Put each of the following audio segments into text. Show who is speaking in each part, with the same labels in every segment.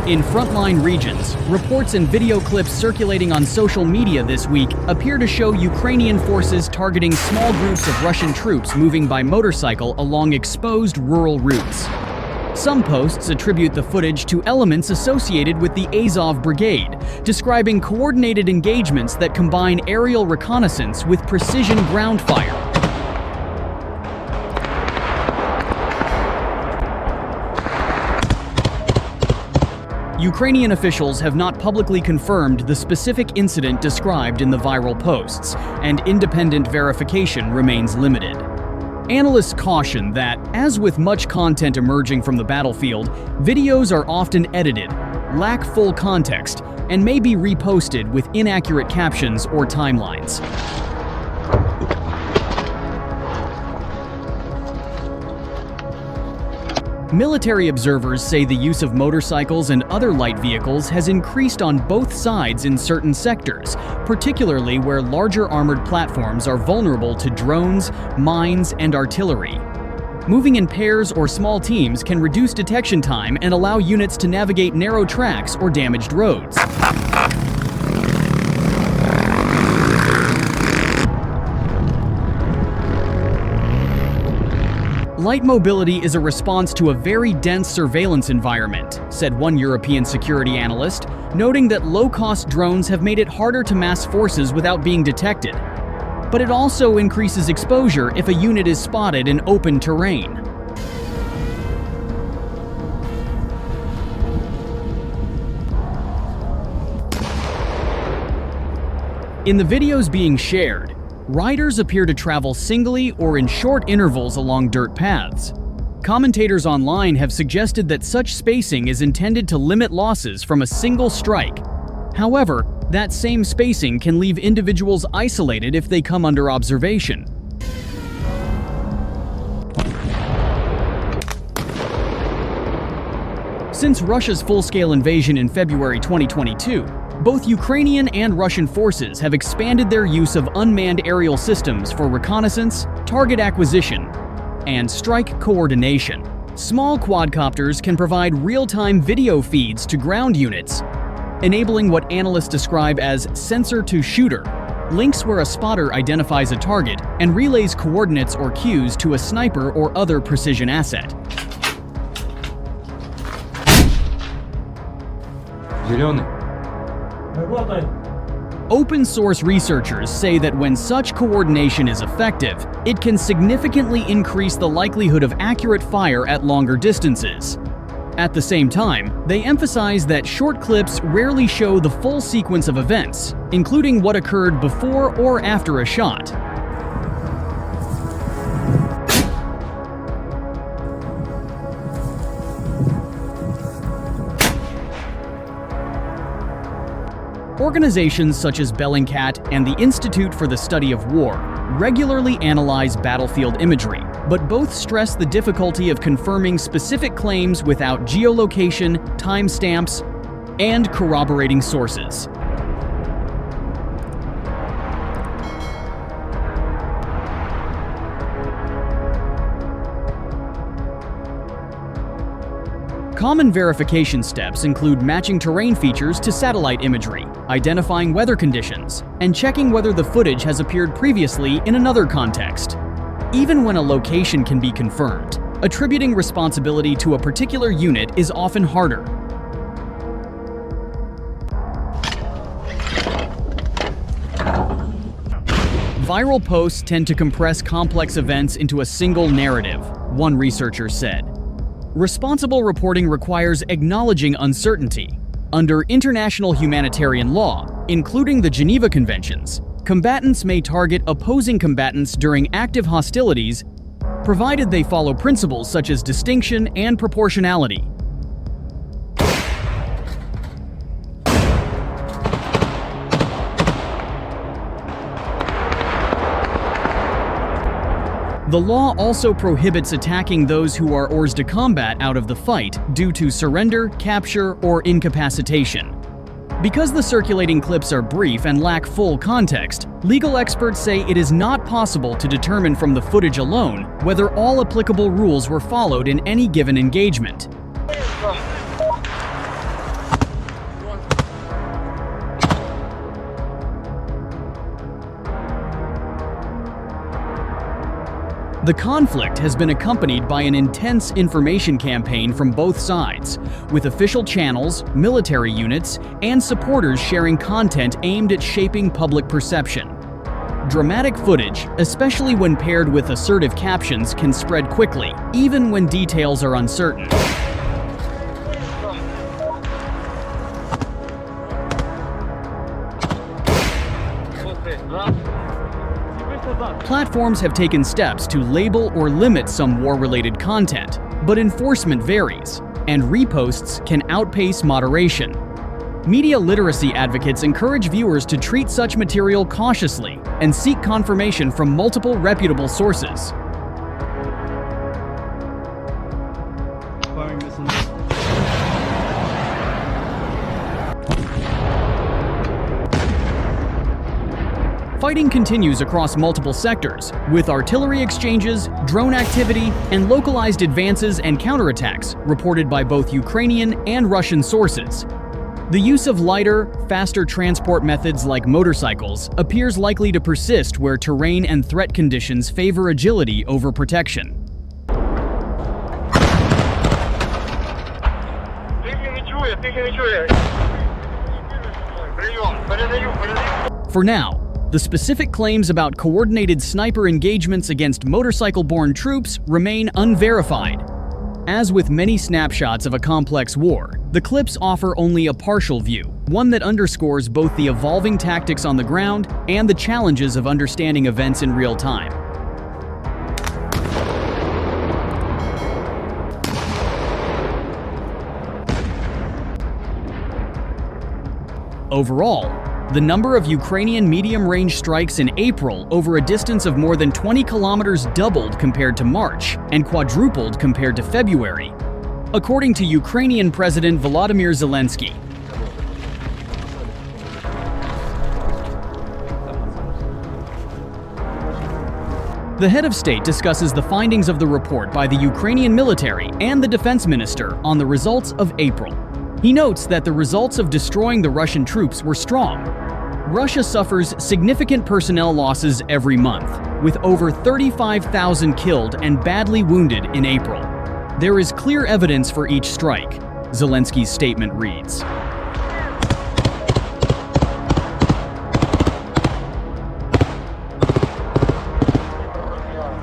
Speaker 1: In frontline regions, reports and video clips circulating on social media this week appear to show Ukrainian forces targeting small groups of Russian troops moving by motorcycle along exposed rural routes. Some posts attribute the footage to elements associated with the Azov Brigade, describing coordinated engagements that combine aerial reconnaissance with precision ground fire. Ukrainian officials have not publicly confirmed the specific incident described in the viral posts, and independent verification remains limited. Analysts caution that, as with much content emerging from the battlefield, videos are often edited, lack full context, and may be reposted with inaccurate captions or timelines. Military observers say the use of motorcycles and other light vehicles has increased on both sides in certain sectors, particularly where larger armored platforms are vulnerable to drones, mines, and artillery. Moving in pairs or small teams can reduce detection time and allow units to navigate narrow tracks or damaged roads. Light mobility is a response to a very dense surveillance environment, said one European security analyst, noting that low-cost drones have made it harder to mass forces without being detected. But it also increases exposure if a unit is spotted in open terrain. In the videos being shared, riders appear to travel singly or in short intervals along dirt paths. Commentators online have suggested that such spacing is intended to limit losses from a single strike. However, that same spacing can leave individuals isolated if they come under observation. Since Russia's full-scale invasion in February 2022, both Ukrainian and Russian forces have expanded their use of unmanned aerial systems for reconnaissance, target acquisition, and strike coordination. Small quadcopters can provide real-time video feeds to ground units, enabling what analysts describe as sensor-to-shooter, links where a spotter identifies a target and relays coordinates or cues to a sniper or other precision asset. Open source researchers say that when such coordination is effective, it can significantly increase the likelihood of accurate fire at longer distances. At the same time, they emphasize that short clips rarely show the full sequence of events, including what occurred before or after a shot. Organizations such as Bellingcat and the Institute for the Study of War regularly analyze battlefield imagery, but both stress the difficulty of confirming specific claims without geolocation, timestamps, and corroborating sources. Common verification steps include matching terrain features to satellite imagery, identifying weather conditions, and checking whether the footage has appeared previously in another context. Even when a location can be confirmed, attributing responsibility to a particular unit is often harder. Viral posts tend to compress complex events into a single narrative, one researcher said. Responsible reporting requires acknowledging uncertainty. Under international humanitarian law, including the Geneva Conventions, combatants may target opposing combatants during active hostilities, provided they follow principles such as distinction and proportionality. The law also prohibits attacking those who are hors de combat out of the fight due to surrender, capture, or incapacitation. Because the circulating clips are brief and lack full context, legal experts say it is not possible to determine from the footage alone whether all applicable rules were followed in any given engagement. The conflict has been accompanied by an intense information campaign from both sides, with official channels, military units, and supporters sharing content aimed at shaping public perception. Dramatic footage, especially when paired with assertive captions, can spread quickly, even when details are uncertain. Platforms have taken steps to label or limit some war-related content, but enforcement varies, and reposts can outpace moderation. Media literacy advocates encourage viewers to treat such material cautiously and seek confirmation from multiple reputable sources. Fighting continues across multiple sectors, with artillery exchanges, drone activity, and localized advances and counterattacks reported by both Ukrainian and Russian sources. The use of lighter, faster transport methods like motorcycles appears likely to persist where terrain and threat conditions favor agility over protection. For now, the specific claims about coordinated sniper engagements against motorcycle-borne troops remain unverified. As with many snapshots of a complex war, the clips offer only a partial view, one that underscores both the evolving tactics on the ground and the challenges of understanding events in real time. Overall, the number of Ukrainian medium-range strikes in April over a distance of more than 20 kilometers doubled compared to March and quadrupled compared to February, according to Ukrainian President Volodymyr Zelensky. The head of state discusses the findings of the report by the Ukrainian military and the defense minister on the results of April. He notes that the results of destroying the Russian troops were strong. Russia suffers significant personnel losses every month, with over 35,000 killed and badly wounded in April. There is clear evidence for each strike, Zelensky's statement reads.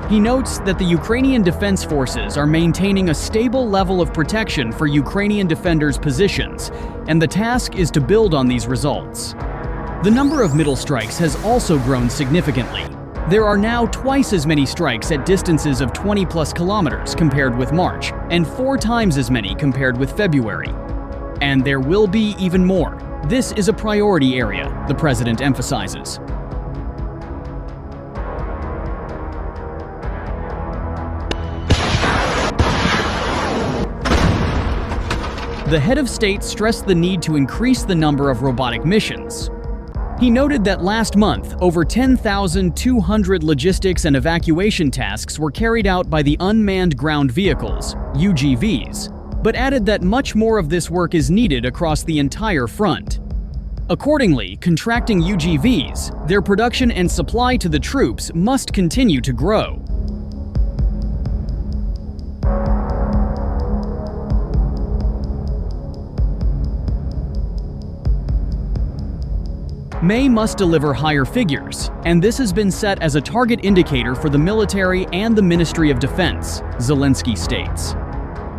Speaker 1: He notes that the Ukrainian Defense Forces are maintaining a stable level of protection for Ukrainian defenders' positions, and the task is to build on these results. The number of middle strikes has also grown significantly. There are now twice as many strikes at distances of 20+ kilometers compared with March, and 4 times as many compared with February. And there will be even more. This is a priority area, the president emphasizes. The head of state stressed the need to increase the number of robotic missions. He noted that last month, over 10,200 logistics and evacuation tasks were carried out by the Unmanned Ground Vehicles, UGVs, but added that much more of this work is needed across the entire front. Accordingly, contracting UGVs, their production and supply to the troops must continue to grow. May must deliver higher figures, and this has been set as a target indicator for the military and the Ministry of Defense, Zelensky states.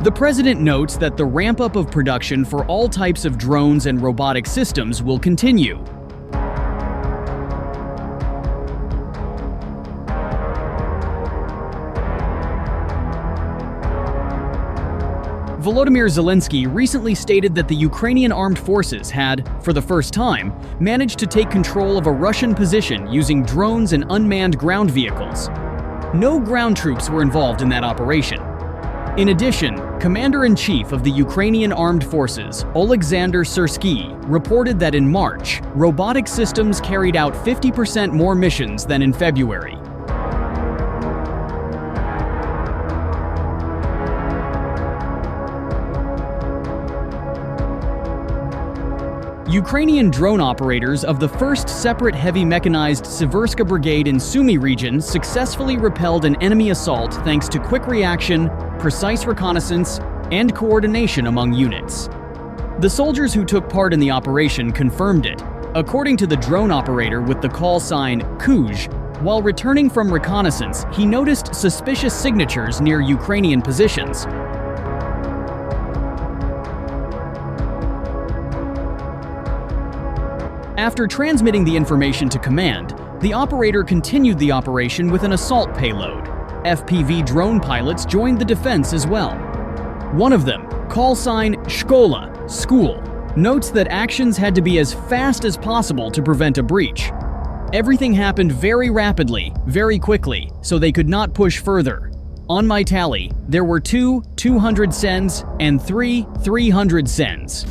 Speaker 1: The president notes that the ramp-up of production for all types of drones and robotic systems will continue. Volodymyr Zelensky recently stated that the Ukrainian armed forces had, for the first time, managed to take control of a Russian position using drones and unmanned ground vehicles. No ground troops were involved in that operation. In addition, Commander-in-Chief of the Ukrainian Armed Forces, Oleksandr Syrsky, reported that in March, robotic systems carried out 50% more missions than in February. Ukrainian drone operators of the 1st Separate Heavy Mechanized Siverska Brigade in Sumy region successfully repelled an enemy assault thanks to quick reaction, precise reconnaissance, and coordination among units. The soldiers who took part in the operation confirmed it. According to the drone operator with the call sign Kuj, while returning from reconnaissance, he noticed suspicious signatures near Ukrainian positions. After transmitting the information to command, the operator continued the operation with an assault payload. FPV drone pilots joined the defense as well. One of them, call sign Shkola, school, notes that actions had to be as fast as possible to prevent a breach. Everything happened very rapidly, very quickly, so they could not push further. On my tally, there were 2 200 sens and 3 300 sens.